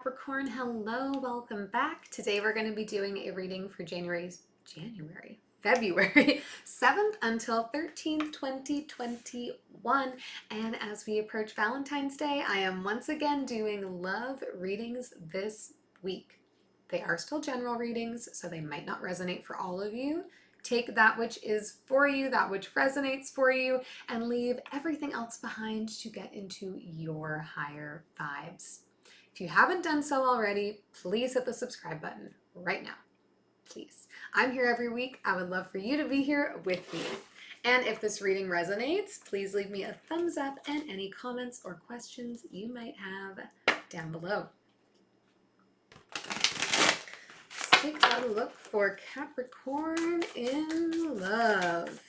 Capricorn, hello, welcome back. Today we're going to be doing a reading for February 7th until 13th, 2021. And as we approach Valentine's Day, I am once again doing love readings this week. They are still general readings, so they might not resonate for all of you. Take that which is for you, that which resonates for you, and leave everything else behind to get into your higher vibes. If you haven't done so already, please hit the subscribe button right now. Please. I'm here every week. I would love for you to be here with me. And if this reading resonates, please leave me a thumbs up and any comments or questions you might have down below. Let's take a look for Capricorn in love.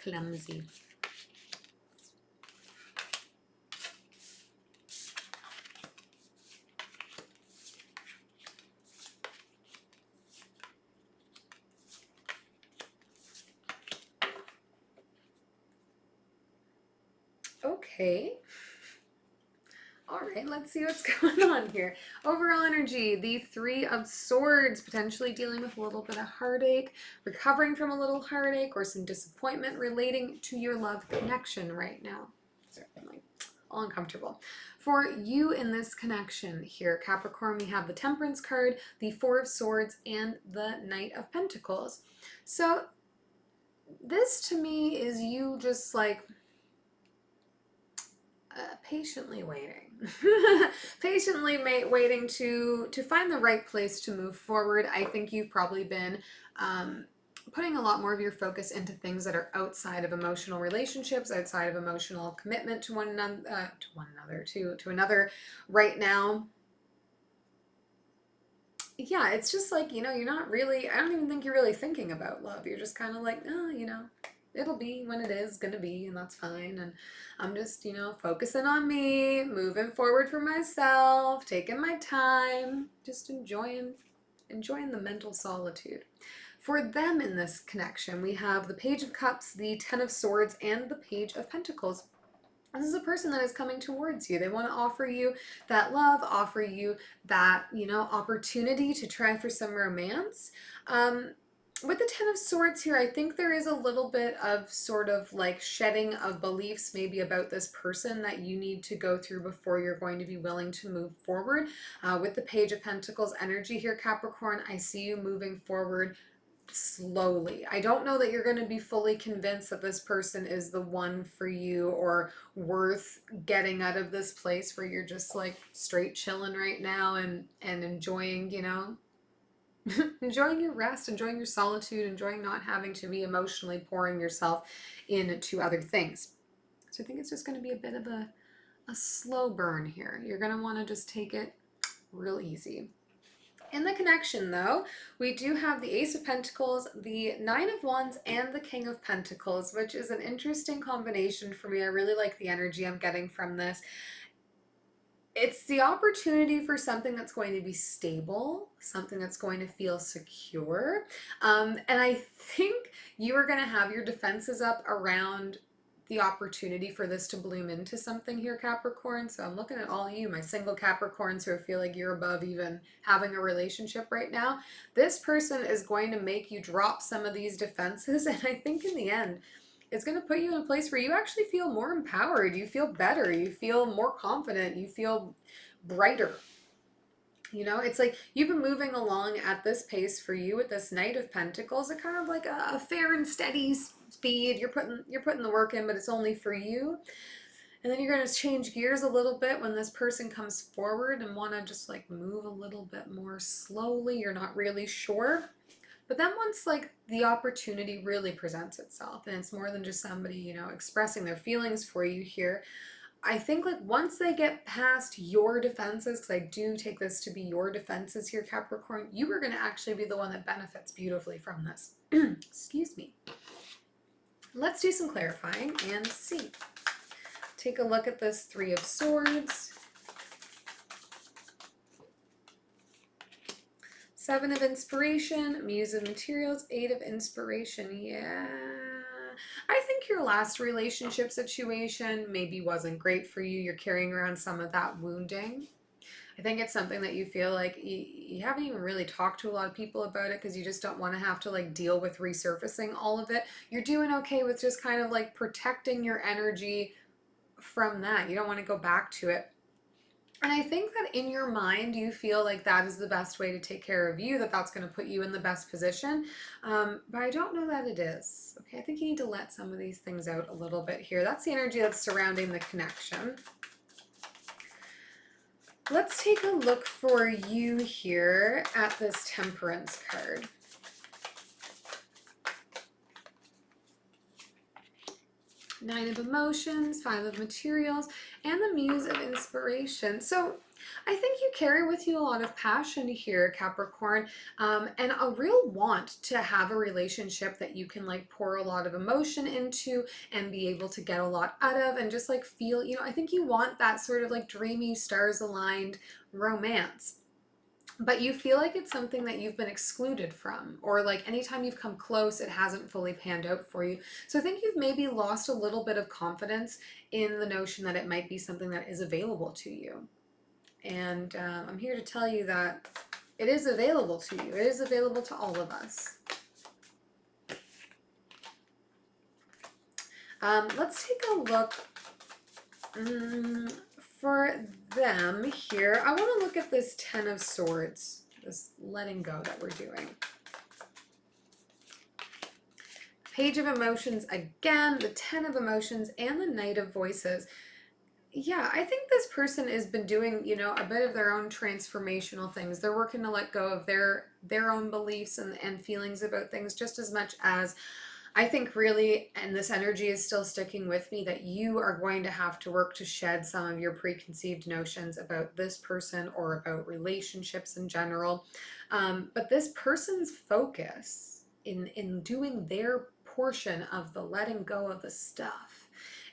Clumsy. Okay. All right, let's see what's going on here. Overall energy, the Three of Swords, potentially dealing with a little bit of heartache, recovering from a little heartache or some disappointment relating to your love connection right now. Certainly all uncomfortable. For you in this connection here, Capricorn, we have the Temperance card, the Four of Swords, and the Knight of Pentacles. So this to me is you just like patiently waiting. Patiently waiting to find the right place to move forward. I think you've probably been putting a lot more of your focus into things that are outside of emotional relationships, outside of emotional commitment to another right now. Yeah, it's just like, you're not really, I don't even think you're really thinking about love. You're just kind of like, oh, it'll be when it is gonna be, and that's fine. And I'm just, focusing on me, moving forward for myself, taking my time, just enjoying the mental solitude. For them in this connection, we have the Page of Cups, the Ten of Swords, and the Page of Pentacles. This is a person that is coming towards you. They want to offer you that love, offer you that, opportunity to try for some romance. With the Ten of Swords here, I think there is a little bit of sort of like shedding of beliefs maybe about this person that you need to go through before you're going to be willing to move forward. With the Page of Pentacles energy here, Capricorn, I see you moving forward slowly. I don't know that you're going to be fully convinced that this person is the one for you or worth getting out of this place where you're just like straight chilling right now and enjoying, enjoying your rest, enjoying your solitude, enjoying not having to be emotionally pouring yourself into other things. So I think it's just going to be a bit of a slow burn here. You're going to want to just take it real easy. In the connection, though, we do have the Ace of Pentacles, the Nine of Wands, and the King of Pentacles, which is an interesting combination for me. I really like the energy I'm getting from this. It's the opportunity for something that's going to be stable, something that's going to feel secure. And I think you are going to have your defenses up around the opportunity for this to bloom into something here, Capricorn. So I'm looking at all you, my single Capricorns who feel like you're above even having a relationship right now. This person is going to make you drop some of these defenses. And I think in the end, it's going to put you in a place where you actually feel more empowered. You feel better. You feel more confident. You feel brighter. It's like you've been moving along at this pace for you with this Knight of Pentacles, a kind of like a fair and steady speed. You're putting the work in, but it's only for you. And then you're going to change gears a little bit when this person comes forward and want to just like move a little bit more slowly. You're not really sure. But then once like the opportunity really presents itself and it's more than just somebody, expressing their feelings for you here, I think like once they get past your defenses, because I do take this to be your defenses here, Capricorn, you are going to actually be the one that benefits beautifully from this. Excuse me. Let's do some clarifying and see. take a look at this Three of Swords. Seven of Inspiration, Muse of Materials, Eight of Inspiration. Yeah. I think your last relationship situation maybe wasn't great for you. You're carrying around some of that wounding. I think it's something that you feel like you haven't even really talked to a lot of people about it because you just don't want to have to like deal with resurfacing all of it. You're doing okay with just kind of like protecting your energy from that. You don't want to go back to it. And I think that in your mind, you feel like that is the best way to take care of you, that that's going to put you in the best position. But I don't know that it is. Okay, I think you need to let some of these things out a little bit here. That's the energy that's surrounding the connection. Let's take a look for you here at this Temperance card. Nine of Emotions, Five of Materials, and the Muse of Inspiration. So I think you carry with you a lot of passion here, Capricorn, and a real want to have a relationship that you can like pour a lot of emotion into and be able to get a lot out of and just like feel, you know, I think you want that sort of like dreamy, stars aligned romance. But you feel like it's something that you've been excluded from, or like anytime you've come close, it hasn't fully panned out for you. So I think you've maybe lost a little bit of confidence in the notion that it might be something that is available to you. And I'm here to tell you that it is available to you. It is available to all of us. Let's take a look for them here. I want to look at this Ten of Swords, this letting go that we're doing. Page of Emotions again, the Ten of Emotions, and the Knight of Voices. Yeah, I think this person has been doing, you know, a bit of their own transformational things. They're working to let go of their own beliefs and feelings about things just as much as I think really, and this energy is still sticking with me, that you are going to have to work to shed some of your preconceived notions about this person or about relationships in general. But this person's focus in doing their portion of the letting go of the stuff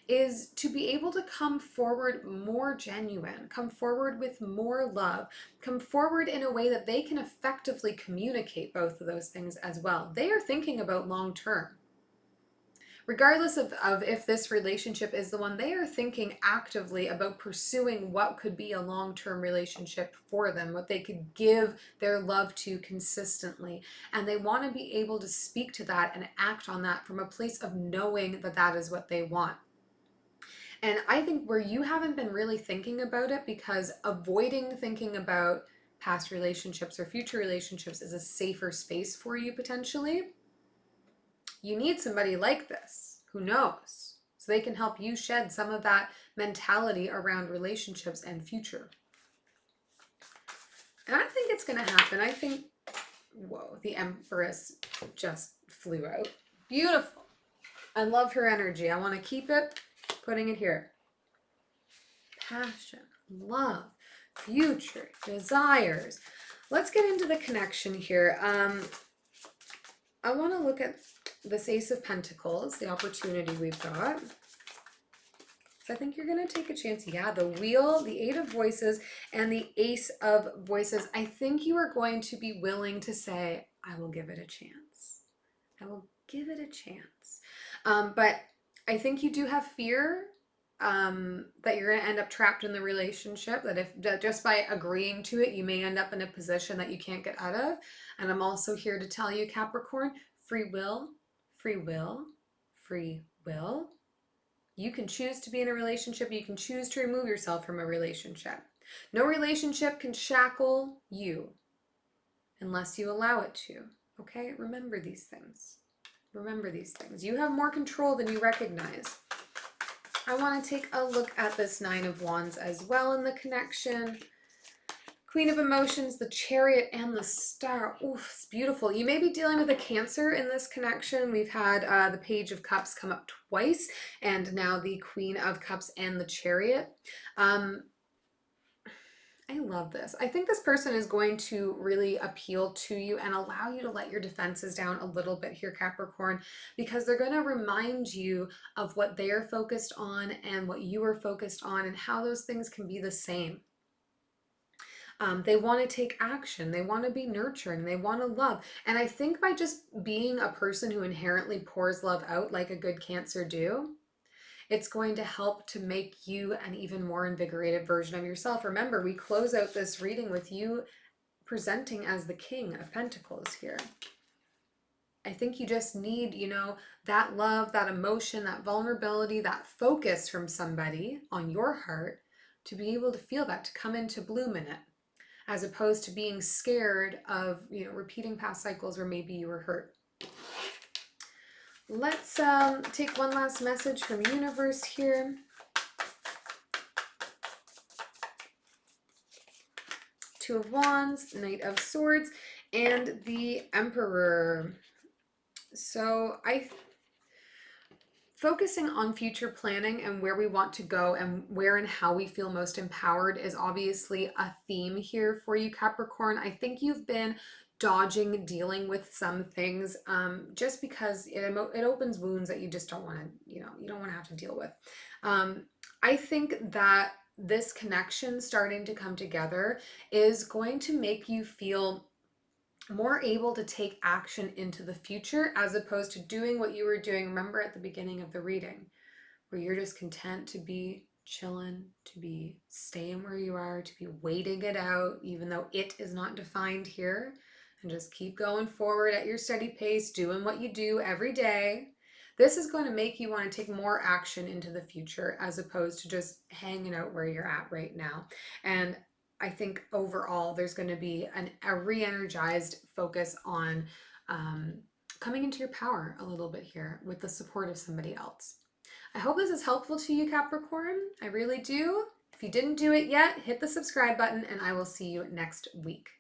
is to be able to come forward more genuine, come forward with more love, come forward in a way that they can effectively communicate both of those things as well. They are thinking about long term. Regardless of if this relationship is the one, they are thinking actively about pursuing what could be a long-term relationship for them, what they could give their love to consistently. And they want to be able to speak to that and act on that from a place of knowing that that is what they want. And I think where you haven't been really thinking about it, because avoiding thinking about past relationships or future relationships is a safer space for you potentially, you need somebody like this who knows, so they can help you shed some of that mentality around relationships and future. And I think it's going to happen. I think, whoa, the Empress just flew out. Beautiful. I love her energy. I want to keep it, putting it here. Passion, love, future, desires. Let's get into the connection here. I want to look at this Ace of Pentacles, the opportunity we've got. So I think you're going to take a chance. Yeah, the Wheel, the Eight of Voices, and the Ace of Voices. I think you are going to be willing to say, I will give it a chance. I will give it a chance. But I think you do have fear that you're going to end up trapped in the relationship, that just by agreeing to it, you may end up in a position that you can't get out of. And I'm also here to tell you, Capricorn, free will, free will, free will. You can choose to be in a relationship. You can choose to remove yourself from a relationship. No relationship can shackle you unless you allow it to. Okay? Remember these things. Remember these things. You have more control than you recognize. I want to take a look at this Nine of Wands as well in the connection. Queen of Emotions, the Chariot, and the Star. Oof, it's beautiful. You may be dealing with a Cancer in this connection. We've had the Page of Cups come up twice, and now the Queen of Cups and the Chariot. And I love this. I think this person is going to really appeal to you and allow you to let your defenses down a little bit here, Capricorn, because they're going to remind you of what they're focused on and what you are focused on and how those things can be the same. They want to take action. They want to be nurturing. They want to love. And I think by just being a person who inherently pours love out like a good Cancer do, it's going to help to make you an even more invigorated version of yourself. Remember, we close out this reading with you presenting as the King of Pentacles here. I think you just need, that love, that emotion, that vulnerability, that focus from somebody on your heart to be able to feel that, to come into bloom in it, as opposed to being scared of, repeating past cycles where maybe you were hurt. Let's take one last message from universe here. Two of Wands, Knight of Swords, and the Emperor. So focusing on future planning and where we want to go and where and how we feel most empowered is obviously a theme here for you, Capricorn. I think you've been dodging dealing with some things just because it opens wounds that you just don't want to, you don't want to have to deal with. I think that this connection starting to come together is going to make you feel more able to take action into the future as opposed to doing what you were doing. Remember at the beginning of the reading where you're just content to be chilling, to be staying where you are, to be waiting it out, even though it is not defined here, and just keep going forward at your steady pace, doing what you do every day. This is going to make you want to take more action into the future as opposed to just hanging out where you're at right now. And I think overall there's going to be a re-energized focus on coming into your power a little bit here with the support of somebody else. I hope this is helpful to you, Capricorn. I really do. If you didn't do it yet, hit the subscribe button and I will see you next week.